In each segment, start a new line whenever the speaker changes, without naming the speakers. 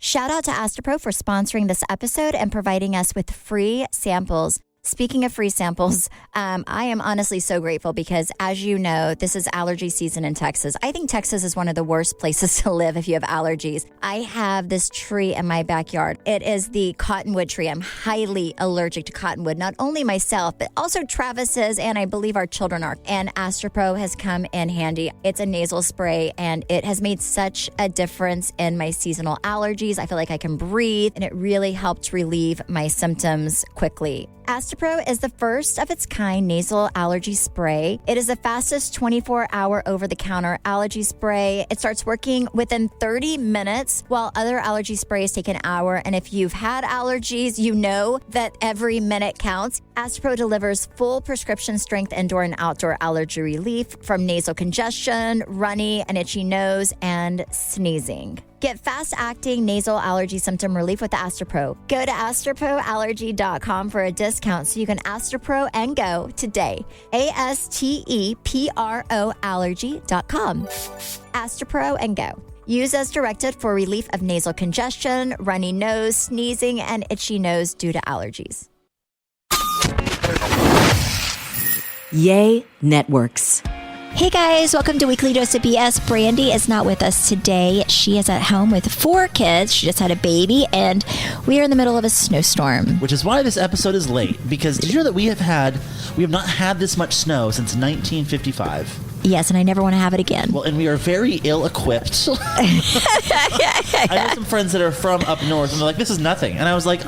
Shout out to Astropro for sponsoring this episode and providing us with free samples. Speaking of free samples, I am honestly so grateful because, as you know, this is allergy season in Texas. I think Texas is one of the worst places to live if you have allergies. I have this tree in my backyard. It is the cottonwood tree. I'm highly allergic to cottonwood, not only myself, but also Travis's, and I believe our children are. And Astropro has come in handy. It's a nasal spray, and it has made such a difference in my seasonal allergies. I feel like I can breathe, and it really helped relieve my symptoms quickly. Astropro is the first of its kind nasal allergy spray. It is the fastest 24-hour over-the-counter allergy spray. It starts working within 30 minutes, while other allergy sprays take an hour. And if you've had allergies, you know that every minute counts. Astropro delivers full prescription strength indoor and outdoor allergy relief from nasal congestion, runny and itchy nose, and sneezing. Get fast-acting nasal allergy symptom relief with Astropro. Go to astroproallergy.com for a discount so you can Astropro and go today. ASTEPRO allergy.com. Astropro and go. Use as directed for relief of nasal congestion, runny nose, sneezing, and itchy nose due to allergies.
Yay Networks.
Hey guys, welcome to Weekly Dose of BS. Brandy is not with us today. She is at home with 4 kids. She just had a baby, and we are in the middle of a snowstorm.
Which is why this episode is late, because did you know that we have not had this much snow since 1955?
Yes, and I never want to have it again.
Well, and we are very ill-equipped. I know some friends that are from up north, and they're like, this is nothing. And I was like,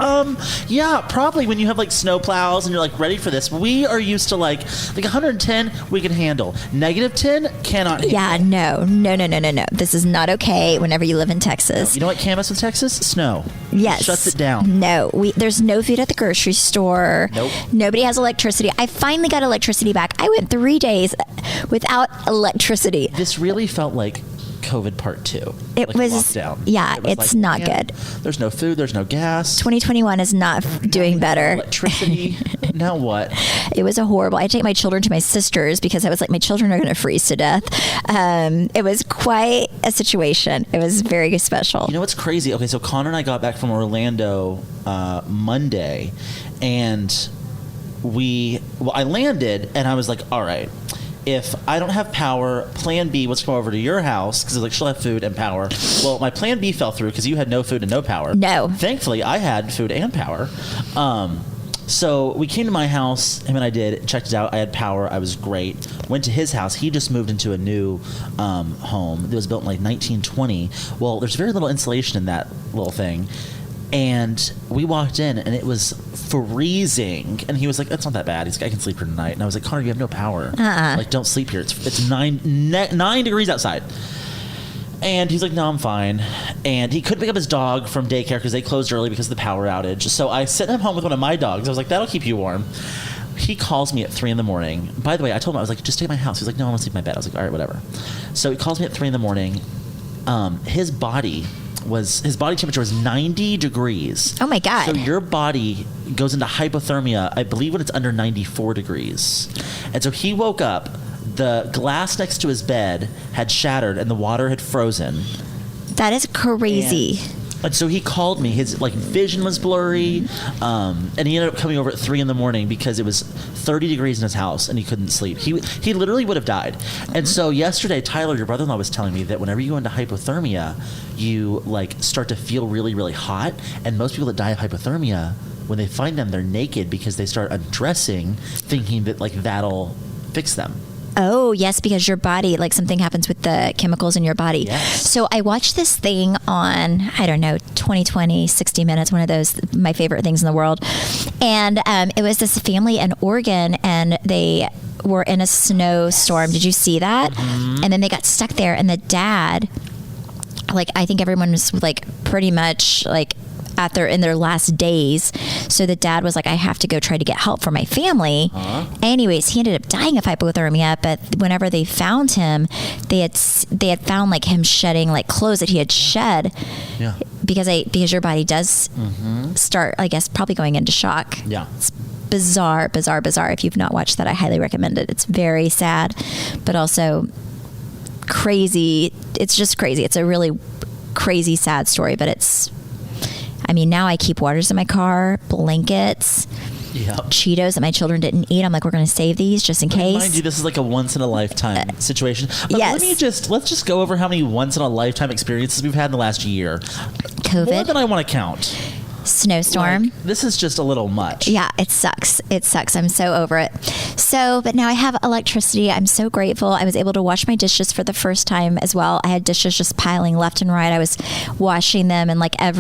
yeah, probably when you have, like, snow plows and you're, like, ready for this. We are used to, like 110, we can handle. -10, cannot handle.
Yeah, no. This is not okay whenever you live in Texas.
No. You know what can't mess with Texas? Snow.
Yes.
Shuts it down.
No, there's no food at the grocery store.
Nope.
Nobody has electricity. I finally got electricity back. I went 3 days without electricity.
This really felt like COVID part 2.
It
like
was
lockdown.
Yeah,
it was
it's not good.
There's no food, there's no gas.
2021 is not doing better.
Electricity. Now what?
It was a horrible. I take my children to my sister's because I was like, my children are going to freeze to death. It was quite a situation. It was very special.
You know what's crazy? Okay, so Connor and I got back from Orlando Monday, and I landed, and I was like, all right, if I don't have power, plan B was to come over to your house because like she'll have food and power. Well, my plan B fell through because you had no food and no power.
No.
Thankfully, I had food and power. So we came to my house, him and I did, checked it out. I had power. I was great. Went to his house. He just moved into a new home that was built in like 1920. Well, there's very little insulation in that little thing. And we walked in, and it was freezing. And he was like, "It's not that bad." He's like, "I can sleep here tonight." And I was like, "Connor, you have no power. Like, don't sleep here. It's 9 degrees outside." And he's like, "No, I'm fine." And he couldn't pick up his dog from daycare because they closed early because of the power outage. So I sent him home with one of my dogs. I was like, "That'll keep you warm." He calls me at 3 a.m. By the way, I told him, I was like, "Just stay at my house." He's like, "No, I want to sleep in my bed." I was like, "All right, whatever." So he calls me at 3 a.m. His body temperature was 90 degrees.
Oh my God.
So your body goes into hypothermia, I believe, when it's under 94 degrees. And so he woke up, the glass next to his bed had shattered and the water had frozen.
That is crazy.
And so he called me. His vision was blurry, and he ended up coming over at 3 a.m. because it was 30 degrees in his house and he couldn't sleep. He literally would have died. And so yesterday, Tyler, your brother-in-law, was telling me that whenever you go into hypothermia, you start to feel really, really hot. And most people that die of hypothermia, when they find them, they're naked because they start undressing, thinking that that'll fix them.
Oh, yes, because your body, something happens with the chemicals in your body.
Yes.
So I watched this thing on, 2020, 60 Minutes, one of those, my favorite things in the world. And it was this family in Oregon, and they were in a snowstorm. Did you see that? Mm-hmm. And then they got stuck there, and the dad, I think everyone was pretty much in their last days. So the dad was like, I have to go try to get help for my family. Uh-huh. Anyways, he ended up dying of hypothermia, but whenever they found him, they had found him shedding clothes that he had shed.
Yeah.
Because your body does start, I guess, probably going into shock.
Yeah.
It's bizarre. If you've not watched that, I highly recommend it. It's very sad, but also crazy. It's just crazy. It's a really crazy, sad story, but it's I mean, now I keep waters in my car, blankets, Cheetos that my children didn't eat. I'm like, we're going to save these just in case.
Mind you, this is like a once in a lifetime situation. But
yes.
let's just go over how many once in a lifetime experiences we've had in the last year.
COVID.
More than I want to count.
Snowstorm.
Like, this is just a little much.
Yeah, it sucks. It sucks. I'm so over it. So, but now I have electricity. I'm so grateful. I was able to wash my dishes for the first time as well. I had dishes just piling left and right. I was washing them, and like a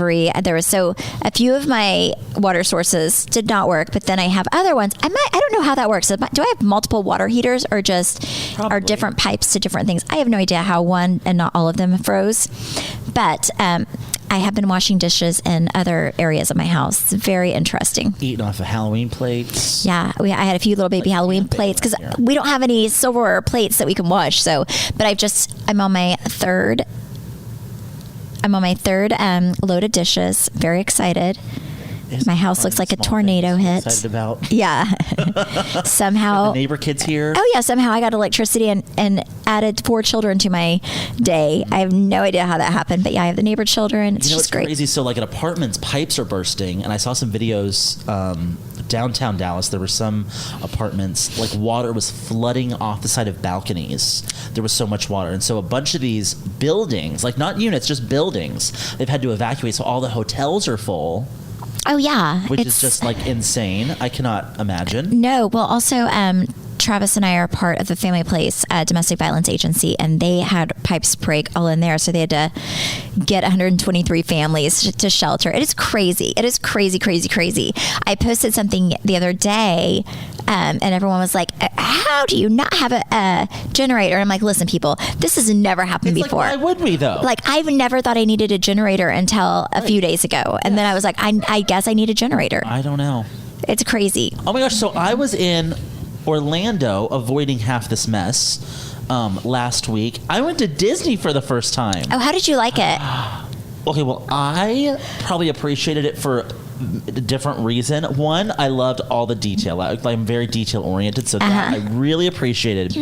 few of my water sources did not work, but then I have other ones. I don't know how that works. Do I have multiple water heaters, or just are different pipes to different things? I have no idea how one and not all of them froze, but I have been washing dishes in other areas of my house. It's very interesting.
Eating off of Halloween plates.
Yeah, I had a few little baby Halloween plates because we don't have any silverware plates that we can wash. So, but I'm on my third load of dishes. Very excited. My house looks like a tornado hit.
Excited about.
Yeah. Somehow.
The neighbor kids here.
Oh yeah. Somehow I got electricity and added 4 children to my day. I have no idea how that happened, but yeah, I have the neighbor children. It's just great.
Crazy. So like in apartments, pipes are bursting, and I saw some videos. Downtown Dallas, there were some apartments, like water was flooding off the side of balconies. There was so much water. And so a bunch of these buildings, like not units, just buildings, they've had to evacuate. So all the hotels are full.
Oh, yeah.
Which is just like insane. I cannot imagine.
No. Well, also, Travis and I are part of the Family Place domestic violence agency, and they had pipes break all in there. So they had to get 123 families to shelter. It is crazy. It is crazy, crazy, crazy. I posted something the other day, and everyone was like, how do you not have a generator? And I'm like, listen, people, this has never happened before.
Like, why would we, though?
Like, I've never thought I needed a generator until a few days ago. And then I was like, I guess I need a generator.
I don't know.
It's crazy.
Oh, my gosh. So I was in Orlando avoiding half this mess last week. I went to Disney for the first time.
Oh, how did you like it?
Okay, well, I probably appreciated it for a different reason. One, I loved all the detail. I'm very detail oriented, so that I really appreciated.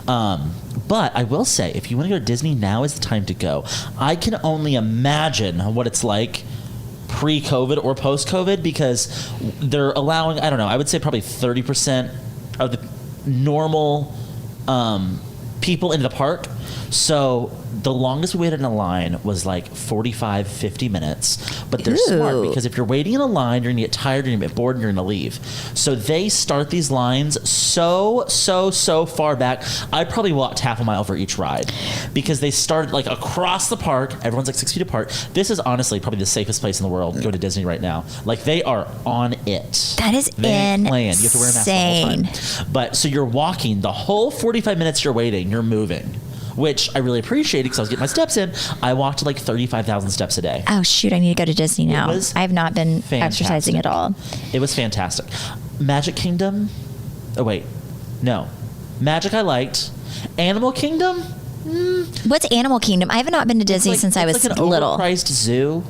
But I will say, if you want to go to Disney, now is the time to go. I can only imagine what it's like pre-COVID or post-COVID, because they're allowing, I don't know, I would say probably 30% of the normal people into the park. So the longest we waited in a line was like 45, 50 minutes. But they're smart, because if you're waiting in a line, you're going to get tired, you're going to get bored, and you're going to leave. So they start these lines so far back. I probably walked half a mile for each ride, because they started like across the park. Everyone's like 6 feet apart. This is honestly probably the safest place in the world. Go to Disney right now. Like, they are on it.
That is insane.
You have to wear a mask the whole time. But so you're walking the whole 45 minutes you're waiting, you're moving, which I really appreciated because I was getting my steps in. I walked like 35,000 steps a day.
Oh, shoot. I need to go to Disney now. I have not been exercising at all.
It was fantastic. Magic Kingdom. Oh, wait. No. Magic I liked. Animal Kingdom?
What's Animal Kingdom? I have not been to Disney since I was
like an
little.
Overpriced zoo.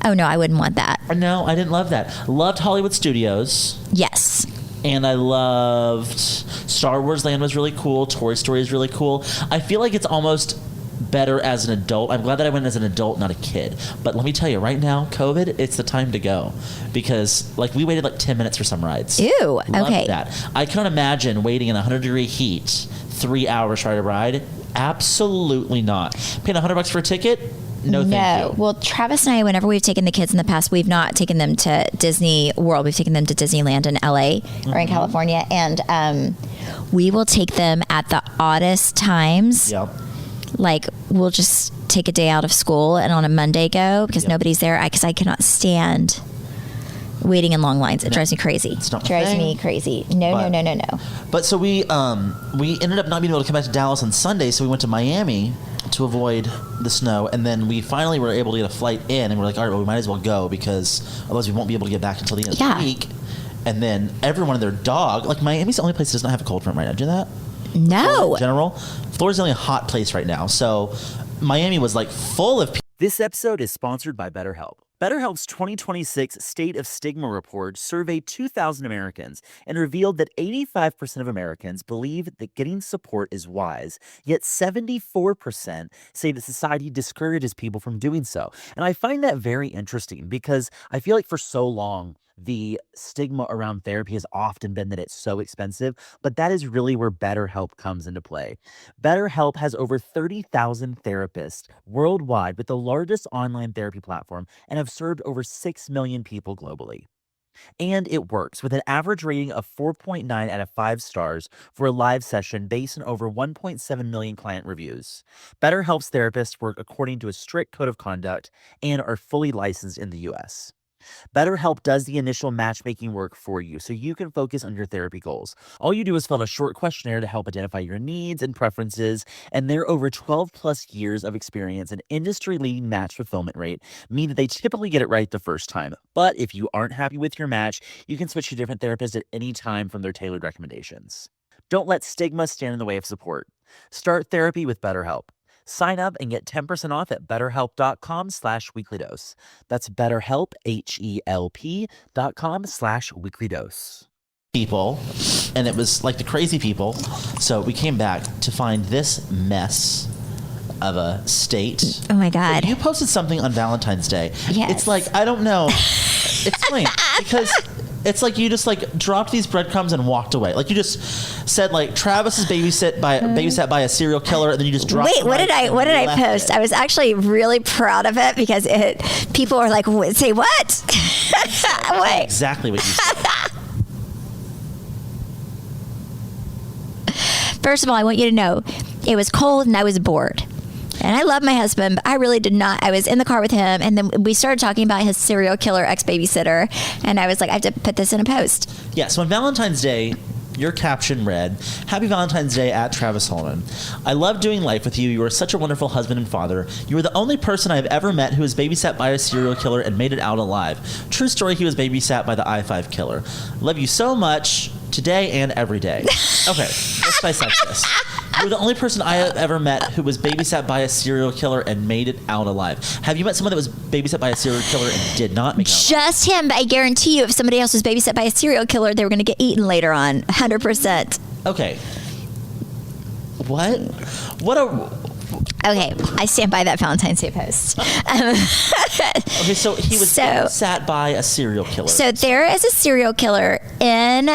Oh, no. I wouldn't want that.
No, I didn't love that. Loved Hollywood Studios.
Yes.
And I loved Star Wars Land was really cool. Toy Story is really cool. I feel like it's almost better as an adult. I'm glad that I went as an adult, not a kid. But let me tell you, right now, COVID, it's the time to go. Because, like, we waited like 10 minutes for some rides.
Ew,
Loved
okay.
that. I can't imagine waiting in 100-degree heat 3 hours to try to ride. Absolutely not. Paying $100 for a ticket? No, thank you.
Well, Travis and I, whenever we've taken the kids in the past, we've not taken them to Disney World. We've taken them to Disneyland in LA or in California. And we will take them at the oddest times.
Yep.
Like, we'll just take a day out of school and on a Monday go because nobody's there. Because I cannot stand waiting in long lines. It drives me crazy.
It's not my
drives
thing.
me crazy. No.
But so we ended up not being able to come back to Dallas on Sunday, so we went to Miami to avoid the snow, and then we finally were able to get a flight in, and we're like, all right, well, we might as well go because otherwise we won't be able to get back until the end of the week. And then everyone and their dog, like Miami's the only place that does not have a cold front right now. Do you know that?
No.
In general, Florida's the only hot place right now. So Miami was like full of people.
This episode is sponsored by BetterHelp. BetterHelp's 2026 State of Stigma report surveyed 2,000 Americans and revealed that 85% of Americans believe that getting support is wise, yet 74% say that society discourages people from doing so. And I find that very interesting because I feel like for so long, the stigma around therapy has often been that it's so expensive, but that is really where BetterHelp comes into play. BetterHelp has over 30,000 therapists worldwide with the largest online therapy platform and have served over 6 million people globally. And it works with an average rating of 4.9 out of 5 stars for a live session based on over 1.7 million client reviews. BetterHelp's therapists work according to a strict code of conduct and are fully licensed in the US. BetterHelp does the initial matchmaking work for you so you can focus on your therapy goals. All you do is fill out a short questionnaire to help identify your needs and preferences, and their over 12 plus years of experience and industry-leading match fulfillment rate mean that they typically get it right the first time. But if you aren't happy with your match, you can switch to different therapists at any time from their tailored recommendations. Don't let stigma stand in the way of support. Start therapy with BetterHelp. Sign up and get 10% off at betterhelp.com/weeklydose. That's BetterHelp, HELP.com/weeklydose.
People, and it was like the crazy people. So we came back to find this mess of a state.
Oh my God.
You posted something on Valentine's Day.
Yes.
It's like, I don't know. Explain. Because it's like you just like dropped these breadcrumbs and walked away. Like you just said like Travis is babysat by a serial killer, and then you just dropped.
Wait, what did I post? I was actually really proud of it because people were like, say what? Wait.
Exactly what you said.
First of all, I want you to know it was cold and I was bored. And I love my husband, but I really did not. I was in the car with him, and then we started talking about his serial killer ex-babysitter, and I was like, I have to put this in a post.
Yeah, so on Valentine's Day, your caption read, "Happy Valentine's Day at Travis Holman. I love doing life with you. You are such a wonderful husband and father. You are the only person I have ever met who was babysat by a serial killer and made it out alive. True story, he was babysat by the I-5 killer. Love you so much, today and every day." Okay, let's dissect this. You're the only person I have ever met who was babysat by a serial killer and made it out alive. Have you met someone that was babysat by a serial killer and did not make it out alive?
Just him, but I guarantee you if somebody else was babysat by a serial killer, they were going to get eaten later on, 100%.
Okay. What?
Okay, I stand by that Valentine's Day post.
Okay, so he was babysat by a serial killer.
So there is a serial killer in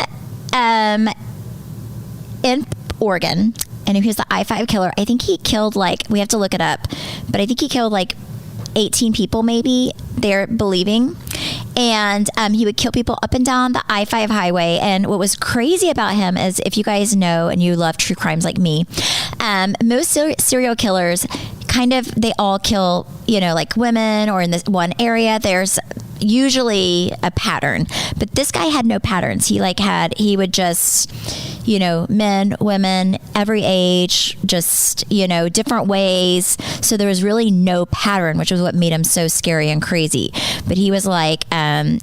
Oregon, and he was the I-5 killer. I think he killed we have to look it up, but I think he killed 18 people maybe, they're believing. And he would kill people up and down the I-5 highway. And what was crazy about him is, if you guys know and you love true crimes like me, most serial killers they all kill, women, or in this one area, there's usually a pattern. But this guy had no patterns. He would just, men, women, every age, just, different ways. So there was really no pattern, which was what made him so scary and crazy. But he was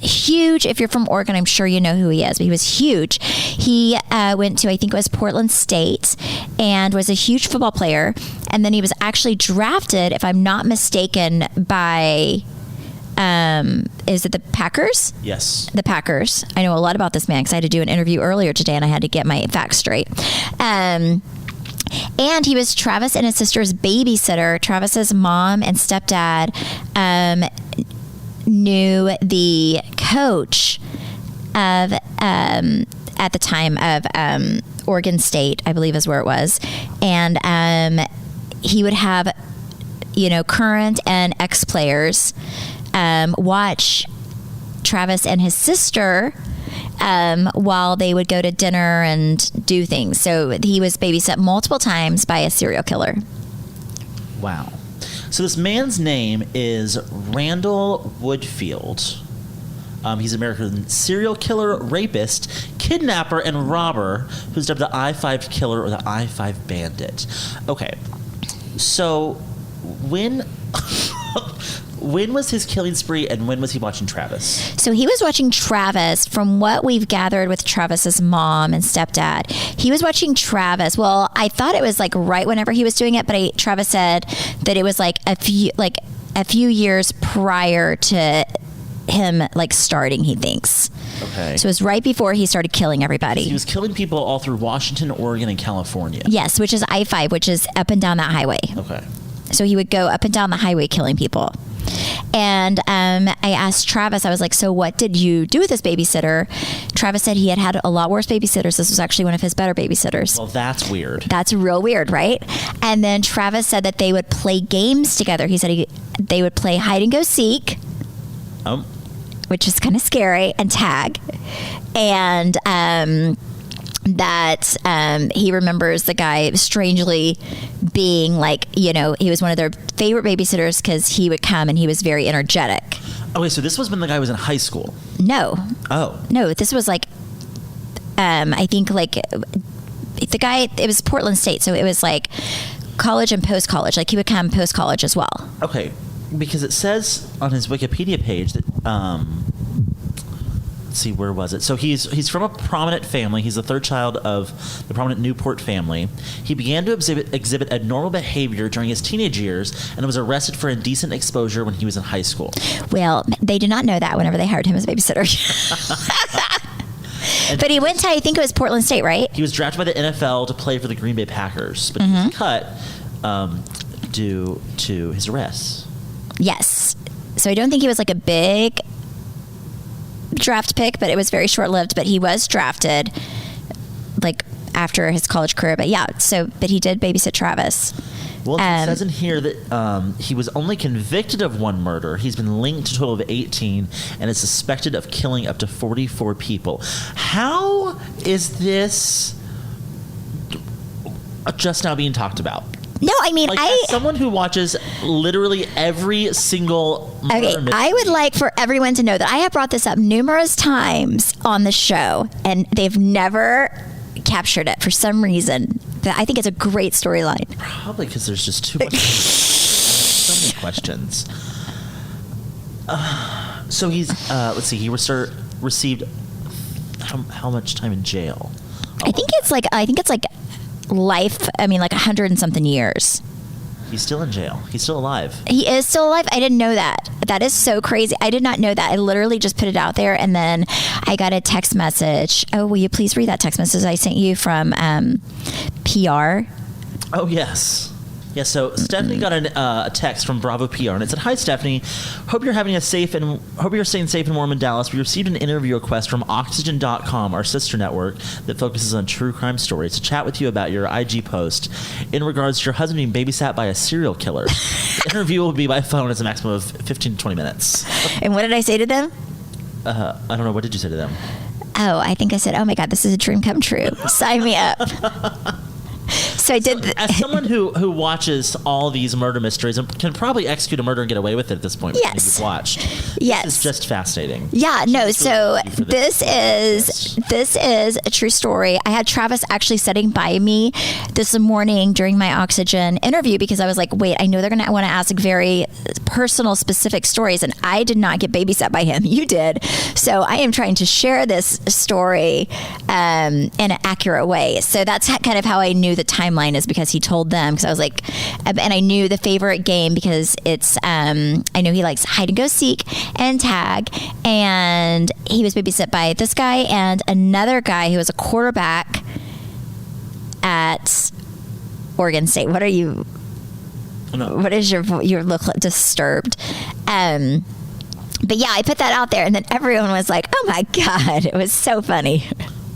huge. If you're from Oregon, I'm sure you know who he is, but he was huge. He went to, I think it was Portland State, and was a huge football player. And then he was actually drafted, if I'm not mistaken, by... is it the Packers?
Yes.
The Packers. I know a lot about this man because I had to do an interview earlier today and I had to get my facts straight. And he was Travis and his sister's babysitter. Travis's mom and stepdad knew the coach of at the time of Oregon State, I believe is where it was. And he would have, current and ex-players watch Travis and his sister while they would go to dinner and do things. So he was babysat multiple times by a serial killer.
Wow. So this man's name is Randall Woodfield. He's an American serial killer, rapist, kidnapper, and robber who's dubbed the I-5 killer or the I-5 bandit. Okay. So when was his killing spree, and when was he watching Travis?
So he was watching Travis. From what we've gathered with Travis's mom and stepdad, he was watching Travis. Well, I thought it was right whenever he was doing it, but Travis said that it was a a few years prior to him like starting, he thinks.
Okay.
So it was right before he started killing everybody.
He was killing people all through Washington, Oregon, and California.
Yes, which is I-5, which is up and down that highway.
Okay.
So he would go up and down the highway killing people. And I asked Travis, I was like, so what did you do with this babysitter? Travis said he had a lot worse babysitters. This was actually one of his better babysitters.
Well, that's weird.
That's real weird, right? And then Travis said that they would play games together. He said they would play hide and go seek, which is kind of scary, and tag. And that he remembers the guy strangely being like, he was one of their favorite babysitters because he would come and he was very energetic.
Okay, so this was when the guy was in high school.
No.
Oh.
No, this was like, I think like the guy, it was Portland State, so it was like college and post-college. Like he would come post-college as well.
Okay, because it says on his Wikipedia page that, let's see, where was it? So he's from a prominent family. He's the third child of the prominent Newport family. He began to exhibit abnormal behavior during his teenage years and was arrested for indecent exposure when he was in high school.
Well, they did not know that whenever they hired him as a babysitter. But he went to, I think it was Portland State, right?
He was drafted by the NFL to play for the Green Bay Packers, but he was cut due to his arrests.
Yes. So I don't think he was like a big draft pick, but it was very short-lived. But he was drafted like after his college career. But yeah, but he did babysit Travis.
Well, it says in here that he was only convicted of one murder. He's been linked to a total of 18 and is suspected of killing up to 44 people. How is this just now being talked about?
No, I mean,
as someone who watches literally every single murder mystery.
I would like for everyone to know that I have brought this up numerous times on the show, and they've never captured it for some reason. I think it's a great storyline.
Probably because there's just too much. So many questions. So he's let's see. He received how much time in jail?
I think it's like life. I mean, like 100 and something years.
He's still in jail. He's still alive.
He is still alive. I didn't know that. That is so crazy. I did not know that. I literally just put it out there, and then I got a text message. Oh, will you please read that text message I sent you from PR?
Oh, yes. Yeah, so Stephanie got a text from Bravo PR, and it said, "Hi, Stephanie. Hope you're staying safe and warm in Dallas. We received an interview request from Oxygen.com, our sister network that focuses on true crime stories, to chat with you about your IG post in regards to your husband being babysat by a serial killer. The interview will be by phone. It's a maximum of 15 to 20 minutes."
And what did I say to them?
I don't know. What did you say to them?
Oh, I think I said, "Oh my God, this is a dream come true. Sign me up." So I did.
As someone who watches all these murder mysteries and can probably execute a murder and get away with it at this point,
yes,
you've watched.
Yes,
this is just fascinating.
Yeah, no. So this is a true story. I had Travis actually sitting by me this morning during my Oxygen interview because I was like, wait, I know they're going to want to ask very personal, specific stories, and I did not get babysat by him. You did. So I am trying to share this story in an accurate way. So that's kind of how I knew the timeline is because he told them, because I was like, and I knew the favorite game because it's I know he likes hide and go seek and tag, and he was babysit by this guy and another guy who was a quarterback at Oregon State. What are you? No. What is your look disturbed? But yeah, I put that out there, and then everyone was like, "Oh my God!" It was so funny.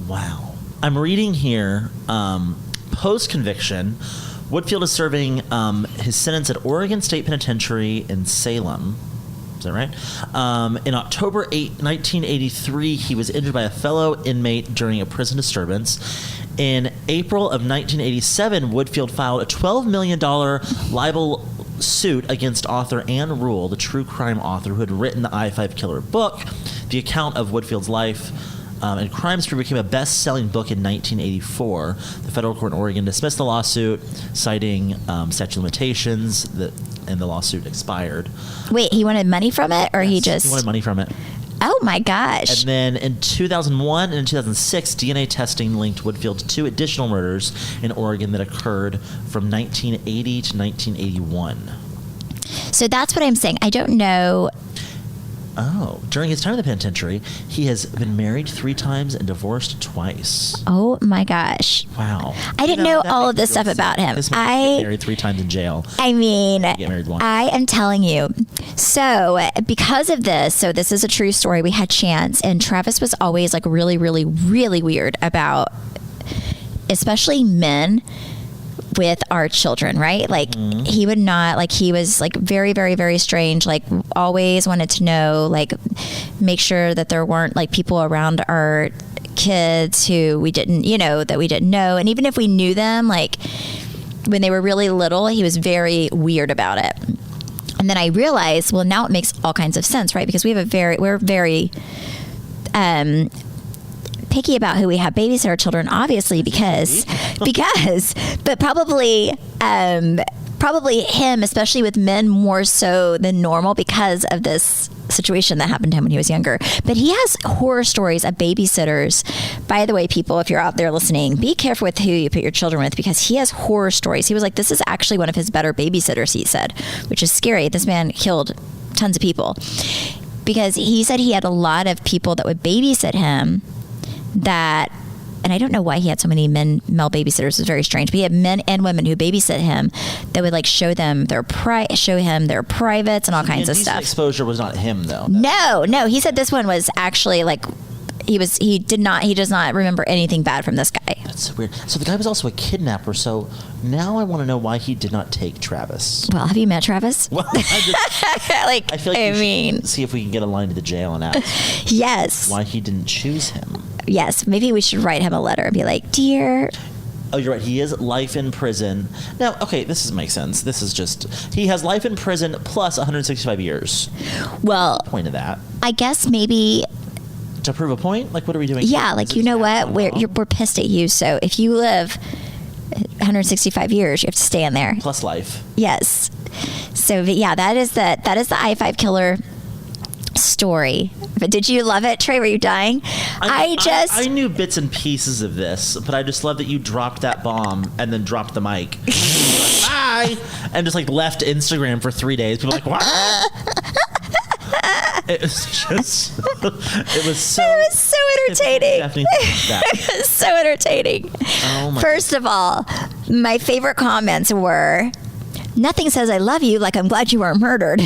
Wow. I'm reading here. Post-conviction, Woodfield is serving his sentence at Oregon State Penitentiary in Salem. Is that right? In October 1983, he was injured by a fellow inmate during a prison disturbance. In April of 1987, Woodfield filed a $12 million libel suit against author Ann Rule, the true crime author who had written the I-5 Killer book. The account of Woodfield's life and crime spree became a best-selling book in 1984. The federal court in Oregon dismissed the lawsuit, citing statute of limitations, and the lawsuit expired.
Wait, he wanted money from it, or
yes, he wanted money from it.
Oh my gosh.
And then in 2001 and in 2006, DNA testing linked Woodfield to 2 additional murders in Oregon that occurred from 1980 to 1981.
So that's what I'm saying. I don't know.
Oh, during his time in the penitentiary, he has been married 3 times and divorced twice.
Oh my gosh.
Wow.
I didn't know all of this stuff about him.
This man got married 3 times in jail.
I mean,
Get married once.
I am telling you. So because of this, so this is a true story. We had Chance, and Travis was always like really, really, really weird about, especially men with our children, right? Like he would not, like he was like very, very, very strange, like always wanted to know, like make sure that there weren't like people around our kids who we didn't, that we didn't know. And even if we knew them, like when they were really little, he was very weird about it. And then I realized, well, now it makes all kinds of sense, right? Because we're very picky about who we have babysit our children, obviously, because, but probably him, especially with men, more so than normal because of this situation that happened to him when he was younger. But he has horror stories of babysitters. By the way, people, if you're out there listening, be careful with who you put your children with, because he has horror stories. He was like, this is actually one of his better babysitters, he said, which is scary. This man killed tons of people because he said he had a lot of people that would babysit him that, and I don't know why he had so many male babysitters. It's very strange. But he had men and women who babysit him that would like show him their privates and all kinds of stuff.
Exposure was not him though.
No. He said this one was actually like he does not remember anything bad from this guy.
That's so weird. So the guy was also a kidnapper. So now I want to know why he did not take Travis.
Well, have you met Travis?
Well, I feel like we should see if we can get a line to the jail and ask.
Yes.
Why he didn't choose him.
Yes, maybe we should write him a letter and be like, dear.
Oh, you're right. He is life in prison. Now, okay, makes sense. This is just, he has life in prison plus 165 years.
Well,
What's the point of that?
I guess maybe.
To prove a point? Like, what are we doing?
Yeah, like, you know what? We're pissed at you. So if you live 165 years, you have to stay in there.
Plus life.
Yes. So, yeah, that is the I-5 killer story. But did you love it, Trey? Were you dying? I
knew bits and pieces of this, but I just love that you dropped that bomb and then dropped the mic. Bye! And just like left Instagram for 3 days. People were like, what? It was so entertaining.
It was so entertaining.
Oh my
First of all, my favorite comments were, nothing says I love you like I'm glad you weren't murdered.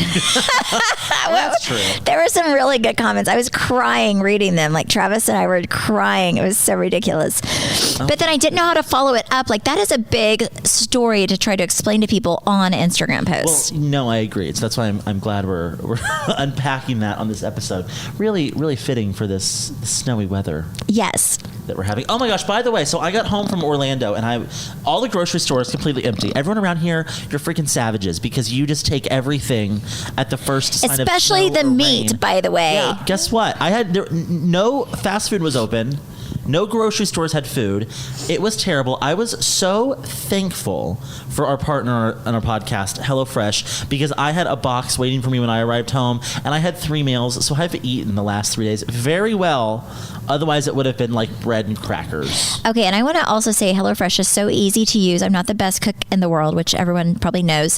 That's true.
There were some really good comments. I was crying reading them. Like Travis and I were crying. It was so ridiculous. But then I didn't know how to follow it up. Like that is a big story to try to explain to people on Instagram posts.
Well, no, I agree. So that's why I'm glad we're unpacking that on this episode. Really, really fitting for this snowy weather.
Yes.
That we're having. Oh my gosh, by the way, so I got home from Orlando and all the grocery stores completely empty. Everyone around here, you're freaking savages because you just take everything at the first sign of
especially
snow
the
or
meat,
rain.
by the way.
Yeah, guess what? No fast food was open. No grocery stores had food. It was terrible. I was so thankful for our partner on our podcast, HelloFresh, because I had a box waiting for me when I arrived home, and I had 3 meals, so I've eaten the last 3 days very well. Otherwise, it would have been like bread and crackers.
Okay, and I want to also say HelloFresh is so easy to use. I'm not the best cook in the world, which everyone probably knows,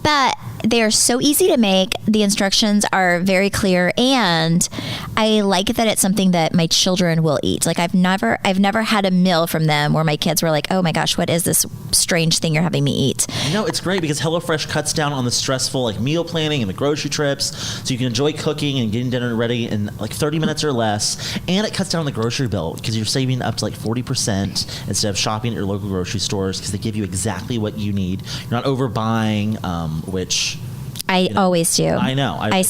but they are so easy to make. The instructions are very clear, and I like that it's something that my children will eat. Like I've never had a meal from them where my kids were like, oh my gosh, what is this strange thing you're having me eat?
No, it's great because HelloFresh cuts down on the stressful like meal planning and the grocery trips, so you can enjoy cooking and getting dinner ready in like 30 minutes or less, and it cuts down the grocery bill because you're saving up to like 40% instead of shopping at your local grocery stores because they give you exactly what you need. You're not overbuying, which
I always do.
I know.
I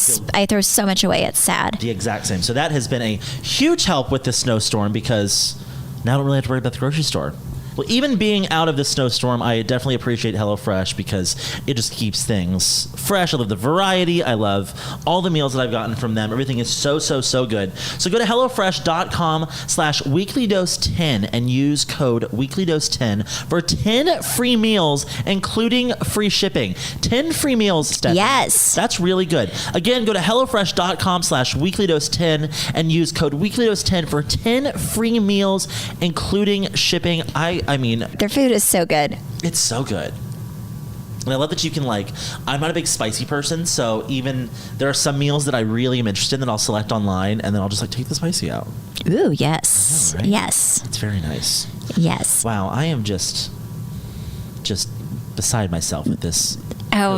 throw so much away. It's sad.
The exact same. So that has been a huge help with the snowstorm because now I don't really have to worry about the grocery store. Well, even being out of the snowstorm, I definitely appreciate HelloFresh because it just keeps things fresh. I love the variety. I love all the meals that I've gotten from them. Everything is so, so, so good. So go to HelloFresh.com/weeklydose10 and use code weeklydose10 for 10 free meals, including free shipping. 10 free meals, Stephanie.
Yes.
That's really good. Again, go to HelloFresh.com/weeklydose10 and use code weeklydose10 for 10 free meals, including shipping. I mean,
their food is so good.
it's so good. And I love that you can I'm not a big spicy person, so even there are some meals that I really am interested in that I'll select online, and then I'll just take the spicy out.
Ooh, yes.
Right?
Yes.
It's very nice.
Yes.
Wow, I am just beside myself with this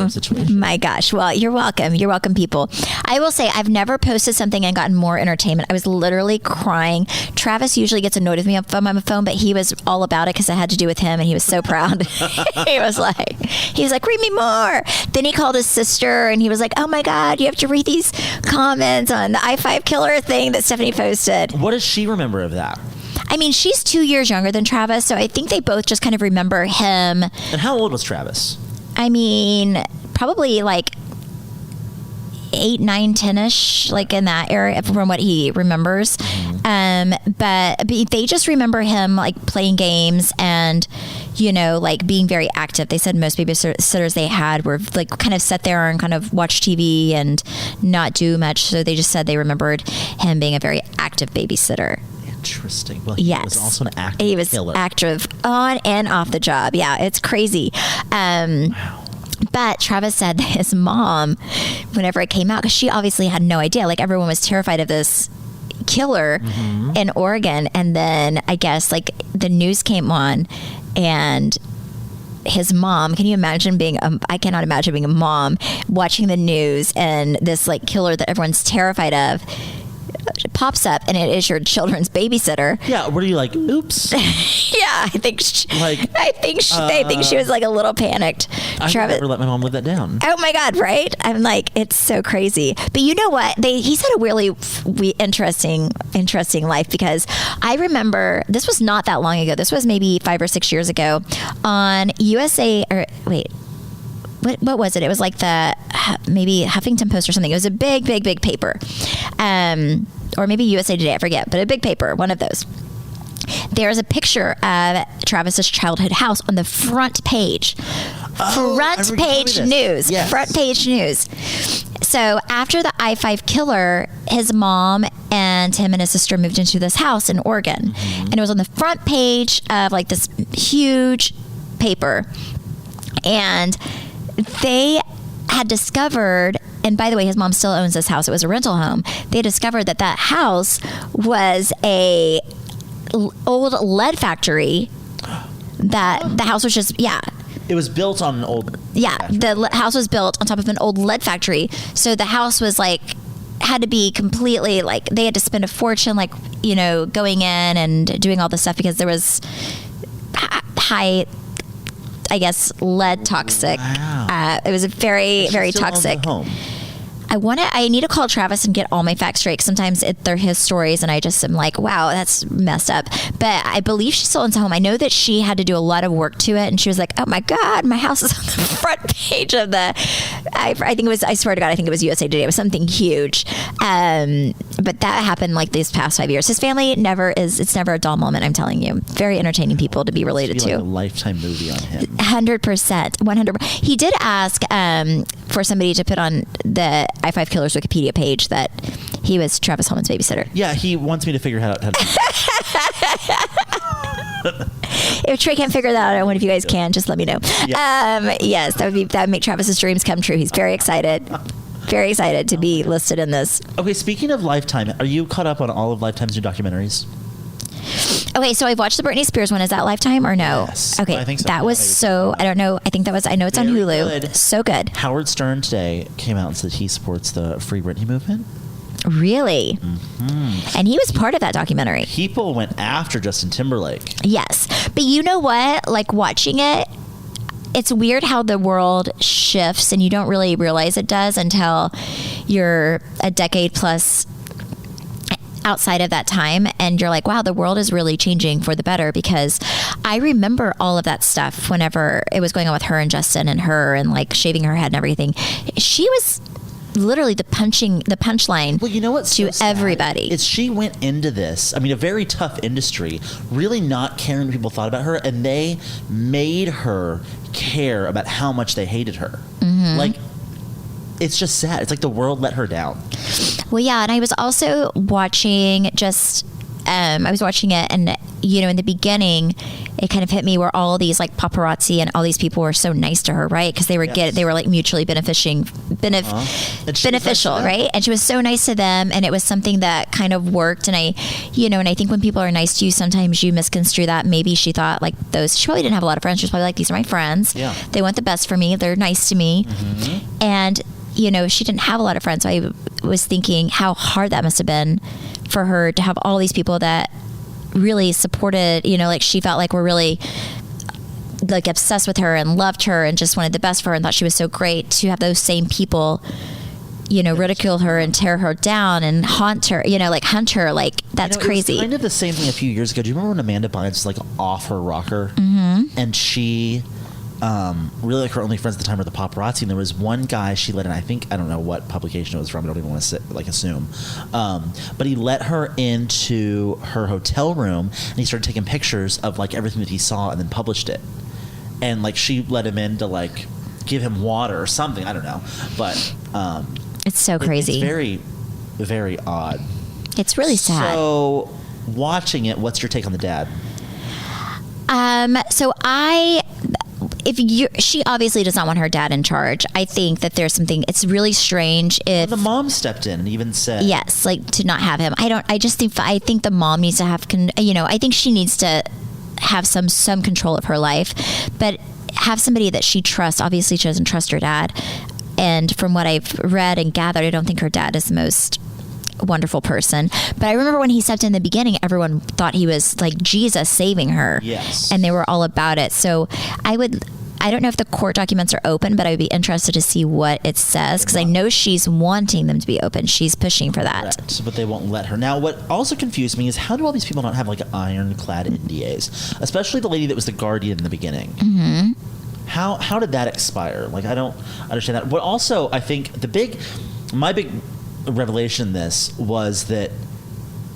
situation. My gosh. Well, you're welcome. You're welcome, people. I will say I've never posted something and gotten more entertainment. I was literally crying. Travis usually gets annoyed with me on my phone, but he was all about it because I had to do with him, and he was so proud. he was like, read me more. Then he called his sister, and he was like, oh my God, you have to read these comments on the I-5 killer thing that Stephanie posted.
What does she remember of that?
I mean, she's 2 years younger than Travis, so I think they both just kind of remember him.
And how old was Travis?
I mean, probably 8, 9, 10-ish, in that area from what he remembers. But they just remember him playing games and, being very active. They said most babysitters they had were kind of sit there and kind of watch TV and not do much. So they just said they remembered him being a very active babysitter.
Interesting. Well, he was also an active
He was
killer.
active on and off the job. Yeah, it's crazy.
Wow.
But Travis said that his mom, whenever it came out, because she obviously had no idea, everyone was terrified of this killer in Oregon. And then I guess the news came on, and his mom, can you imagine I cannot imagine being a mom watching the news and this killer that everyone's terrified of pops up, and it is your children's babysitter.
Yeah, what are you oops?
Yeah, I think she was a little panicked.
I would never let my mom live that down.
Oh my God, right? I'm it's so crazy. But you know what? He's had a really interesting life, because I remember this was not that long ago. This was maybe 5 or 6 years ago on USA, or wait, what was it? It was the maybe Huffington Post or something. It was a big paper. Or maybe USA Today, I forget, but a big paper, one of those. There's a picture of Travis's childhood house on the front page. Front page news.
Yes.
Front page news. So after the I-5 killer, his mom and him and his sister moved into this house in Oregon. And it was on the front page of this huge paper. And they had discovered, and by the way, his mom still owns this house. It was a rental home. They discovered that house was a old lead factory. That the house was just,
It was built on an old...
the house was built on top of an old lead factory. So the house was had to be completely they had to spend a fortune going in and doing all this stuff, because there was high, I guess, lead toxic.
Wow.
It was a very, very toxic. I need to call Travis and get all my facts straight. Sometimes they're his stories, and I just am wow, that's messed up. But I believe she still owns a home. I know that she had to do a lot of work to it, and she was oh my God, my house is on the front page of the. I think it was. I swear to God, I think it was USA Today. It was something huge. But that happened these past 5 years. His family never is. It's never a dull moment. I'm telling you. Very entertaining people to be related to.
A Lifetime movie on him.
100%, 100%. He did ask for somebody to put on the I-5 Killer's Wikipedia page that he was Travis Holman's babysitter.
Yeah, he wants me to figure out how to
If Trey can't figure that out, or one of you guys can, just let me know.
Yeah.
Yes, that would make Travis's dreams come true. He's very excited. Very excited to be listed in this.
Okay, speaking of Lifetime, are you caught up on all of Lifetime's new documentaries?
Okay, so I've watched the Britney Spears one. Is that Lifetime or no?
Yes,
Okay,
I think so.
that was so. I don't know. I think that was. I know it's on
Very
Hulu.
good.
So good.
Howard Stern today came out and said he supports the Free Britney movement.
Really? And he was part of that documentary.
People went after Justin Timberlake.
Yes, but you know what? Watching it, it's weird how the world shifts, and you don't really realize it does until you're a decade plus outside of that time, and you're wow, the world is really changing for the better, because I remember all of that stuff whenever it was going on with her and Justin and her, and shaving her head and everything. She was literally the punchline.
Well, you know what's
to
so
everybody.
It's she went into this, a very tough industry, really not caring what people thought about her, and they made her care about how much they hated her. It's just sad. It's the world let her down.
Well, yeah, and I was also watching just I was watching it, and in the beginning, it kind of hit me where all these like paparazzi and all these people were so nice to her, right? Because they were they were like mutually beneficial, right? And she was so nice to them, and it was something that kind of worked. And I think when people are nice to you, sometimes you misconstrue that. Maybe she thought like she probably didn't have a lot of friends. She was probably like, these are my friends.
Yeah.
They want the best for me. They're nice to me. Mm-hmm. And she didn't have a lot of friends. So I was thinking how hard that must have been for her to have all these people that really supported, like she felt like were really like obsessed with her and loved her and just wanted the best for her and thought she was so great, to have those same people, ridicule her and tear her down and haunt her, hunt her. Like, that's crazy.
It was kind of the same thing a few years ago. Do you remember when Amanda Bynes was like off her rocker? Mm-hmm. And she really, like, her only friends at the time were the paparazzi, and there was one guy she let in. I don't know what publication it was from. I don't even want to assume. But he let her into her hotel room, and he started taking pictures of like everything that he saw, and then published it. And like she let him in to like give him water or something. I don't know, but
it's so crazy.
It's very, very odd.
It's really sad.
So, watching it, what's your take on the dad?
She obviously does not want her dad in charge. I think that there's something, it's really strange if
the mom stepped in and even said,
yes, like to not have him. I think the mom needs to have, I think she needs to have some control of her life, but have somebody that she trusts. Obviously she doesn't trust her dad. And from what I've read and gathered, I don't think her dad is the most wonderful person. But I remember when he stepped in the beginning, everyone thought he was like Jesus saving her.
Yes.
And they were all about it. So I don't know if the court documents are open, but I would be interested to see what it says, because I know she's wanting them to be open. She's pushing for that.
Correct, but they won't let her. Now, what also confused me is how do all these people not have like ironclad NDAs, especially the lady that was the guardian in the beginning? Mm-hmm. How did that expire? Like, I don't understand that. What also, I think my big revelation in this was that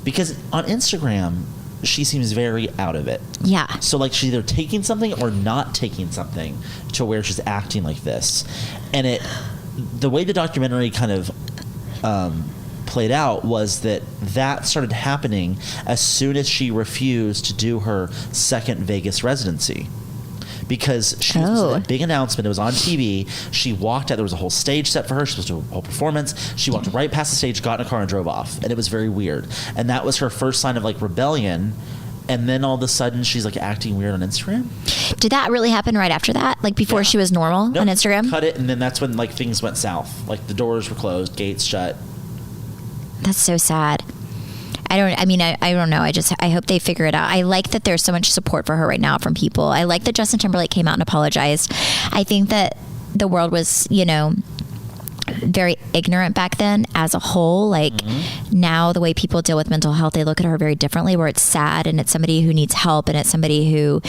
because on Instagram she seems very out of it.
Yeah.
So like she's either taking something or not taking something to where she's acting like this. And the way the documentary kind of played out was that started happening as soon as she refused to do her second Vegas residency. Because she was supposed to do a big announcement. It was on TV. She walked out. There was a whole stage set for her. She was supposed to do a whole performance. She walked right past the stage, got in a car, and drove off. And it was very weird. And that was her first sign of like rebellion. And then all of a sudden, she's like acting weird on Instagram.
Did that really happen right after that? Like before she was normal on Instagram?
Cut it, and then that's when like things went south. Like the doors were closed, gates shut.
That's so sad. I don't know. I hope they figure it out. I like that there's so much support for her right now from people. I like that Justin Timberlake came out and apologized. I think that the world was, very ignorant back then as a whole. Like now the way people deal with mental health, they look at her very differently, where it's sad and it's somebody who needs help and it's somebody who,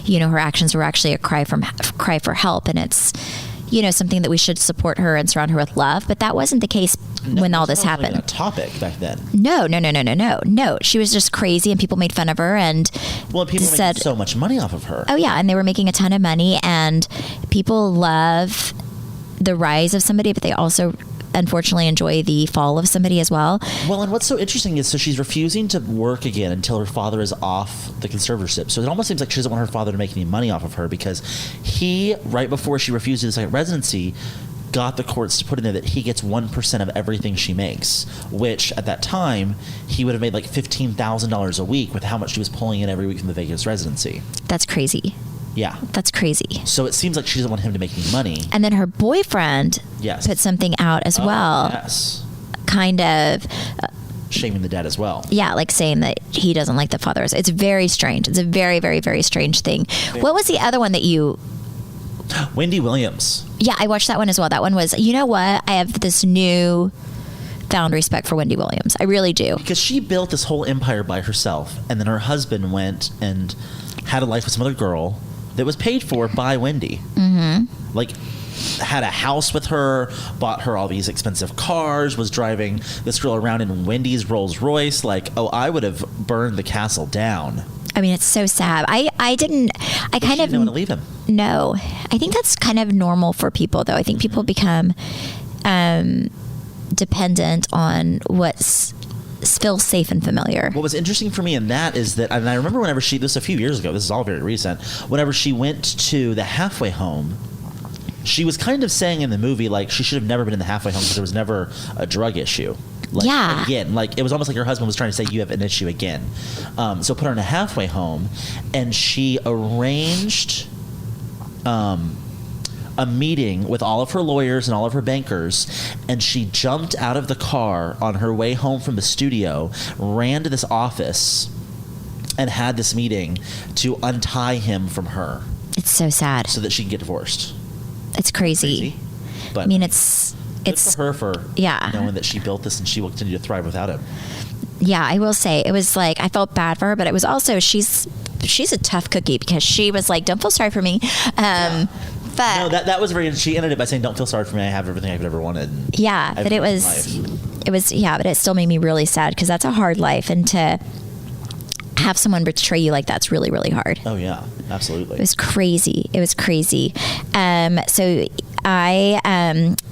her actions were actually a cry for help. And it's, something that we should support her and surround her with love. But that wasn't the case when all this happened.
Like a topic back then.
No. She was just crazy, and people made fun of her. And
people made so much money off of her.
Oh yeah, and they were making a ton of money. And people love the rise of somebody, but they also unfortunately enjoy the fall of somebody as well.
Well, and what's so interesting is, so she's refusing to work again until her father is off the conservatorship. So it almost seems like she doesn't want her father to make any money off of her, because he, right before she refused the second residency, got the courts to put in there that he gets 1% of everything she makes, which at that time he would have made like $15,000 a week with how much she was pulling in every week from the Vegas residency.
That's crazy.
Yeah.
That's crazy.
So it seems like she doesn't want him to make any money.
And then her boyfriend put something out as well.
Yes.
Kind of
shaming the dad as well.
Yeah, like saying that he doesn't like the father. It's very strange. It's a very, very, very strange thing. What was the other one that you...
Wendy Williams.
Yeah, I watched that one as well. That one was, you know what? I have this new found respect for Wendy Williams. I really do.
Because she built this whole empire by herself, and then her husband went and had a life with some other girl that was paid for by Wendy. Mm-hmm. Like, had a house with her, bought her all these expensive cars, was driving this girl around in Wendy's Rolls Royce. Like, I would have burned the castle down.
I mean, it's so sad. I didn't
want to leave him.
No. I think that's kind of normal for people, though. I think people become dependent on what's feels safe and familiar.
What was interesting for me in that is that, and I remember whenever this was a few years ago, this is all very recent, whenever she went to the halfway home, she was kind of saying in the movie, like, she should have never been in the halfway home because there was never a drug issue. Like,
yeah.
Again, like, it was almost like her husband was trying to say, you have an issue again. So put her in a halfway home, and she arranged a meeting with all of her lawyers and all of her bankers, and she jumped out of the car on her way home from the studio, ran to this office, and had this meeting to untie him from her.
It's so sad.
So that she can get divorced.
It's crazy.
But
I mean, it's
for her for knowing that she built this and she will continue to thrive without him.
Yeah, I will say it was like, I felt bad for her, but it was also, she's a tough cookie because she was like, don't feel sorry for me. But
no, that was very. She ended it by saying, "Don't feel sorry for me. I have everything I could ever wanted."
Yeah, but it was, but it still made me really sad because that's a hard life, and to have someone betray you like that's really, really hard.
Oh yeah, absolutely.
It was crazy.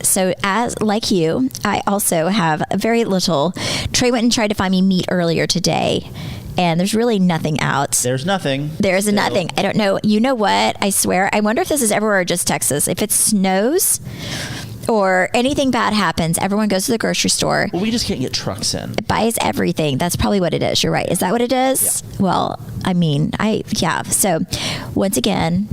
So as like you, I also have very little. Trey went and tried to find me meat earlier today, and there's really nothing out.
There's nothing.
There's nothing. I don't know. You know what? I swear. I wonder if this is everywhere or just Texas. If it snows or anything bad happens, everyone goes to the grocery store.
Well, we just can't get trucks in.
Buys everything. That's probably what it is. You're right. Is that what it is?
Yeah.
Well, I mean, So once again,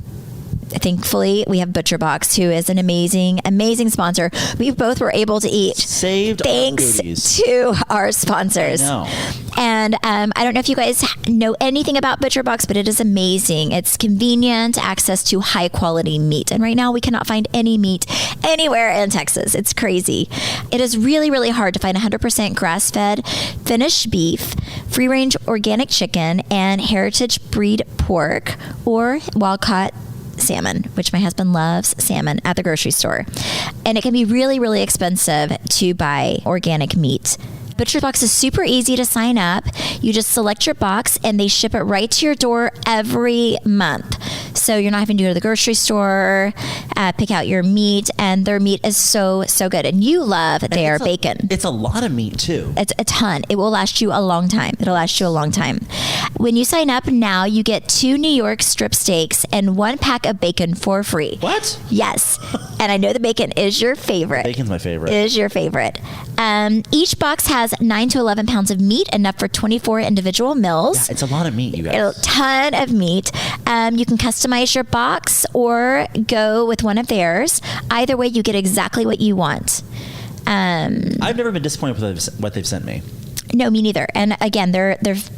thankfully, we have ButcherBox, who is an amazing, amazing sponsor. We both were able to eat.
Saved
thanks to our sponsors.
I know.
And I don't know if you guys know anything about ButcherBox, but it is amazing. It's convenient access to high quality meat. And right now we cannot find any meat anywhere in Texas. It's crazy. It is really, really hard to find 100% grass-fed finished beef, free-range organic chicken, and heritage breed pork or wild-caught salmon, which my husband loves salmon, at the grocery store. And it can be really, really expensive to buy organic meat. ButcherBox is super easy to sign up. You just select your box and they ship it right to your door every month. So you're not having to go to the grocery store, pick out your meat, and their meat is so, so good. And you love their bacon.
It's a lot of meat too.
It's a ton. It will last you a long time. It'll last you a long time. When you sign up now, you get 2 New York strip steaks and 1 pack of bacon for free.
What?
Yes. And I know the bacon is your favorite.
Bacon's my favorite.
Is your favorite. Each box has 9 to 11 pounds of meat, enough for 24 individual meals.
Yeah, it's a lot of meat, you guys.
A ton of meat. You can customize your box or go with one of theirs. Either way, you get exactly what you want.
I've never been disappointed with what they've sent me.
No, me neither. And again, their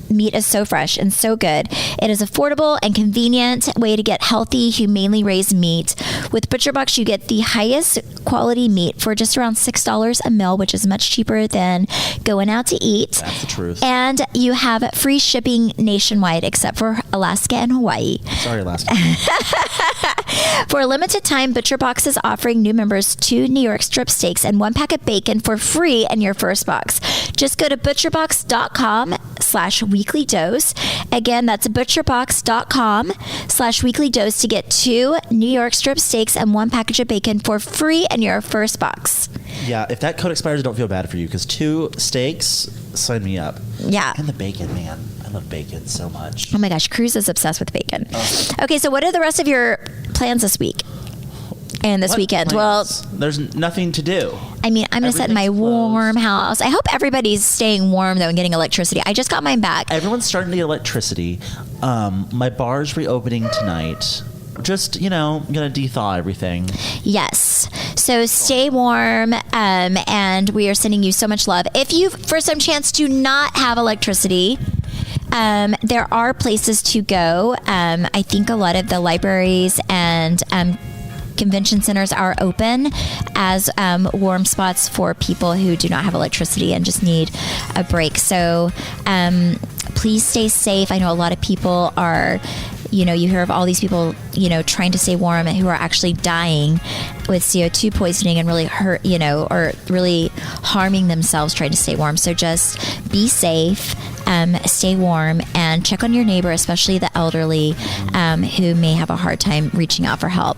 meat is so fresh and so good. It is affordable and convenient way to get healthy, humanely raised meat. With ButcherBox, you get the highest quality meat for just around $6 a meal, which is much cheaper than going out to eat.
That's the truth.
And you have free shipping nationwide, except for Alaska and Hawaii.
Sorry, Alaska.
For a limited time, ButcherBox is offering new members 2 New York strip steaks and 1 pack of bacon for free in your first box. Just go to butcherbox.com/weekly dose. Again, that's butcherbox.com/weekly dose to get 2 New York strip steaks and 1 package of bacon for free in your first box.
Yeah, if that code expires, don't feel bad for you, because 2 steaks, sign me up.
Yeah.
And the bacon, man. I love bacon so much.
Oh my gosh, Cruz is obsessed with bacon. Okay, so what are the rest of your plans this week and this weekend?
Plans? Well, there's nothing to do.
I mean, I'm going to sit in my warm house. I hope everybody's staying warm, though, and getting electricity. I just got mine back.
Everyone's starting to get electricity. My bar's reopening tonight. Just, I'm going to de-thaw everything.
Yes. So stay warm, and we are sending you so much love. If you, for some chance, do not have electricity, there are places to go. I think a lot of the libraries and convention centers are open as warm spots for people who do not have electricity and just need a break. So please stay safe. I know a lot of people are, you hear of all these people, trying to stay warm and who are actually dying with CO2 poisoning and really hurt, or really harming themselves trying to stay warm. So just be safe, stay warm, and check on your neighbor, especially the elderly who may have a hard time reaching out for help.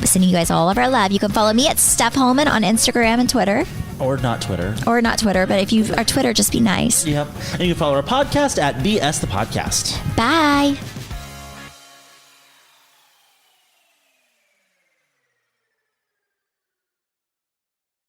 Sending you guys all of our love. You can follow me at Steph Holman on Instagram and Twitter.
Or not Twitter.
Or not Twitter, but if you are Twitter, just be nice.
Yep. And you can follow our podcast at BS the Podcast.
Bye.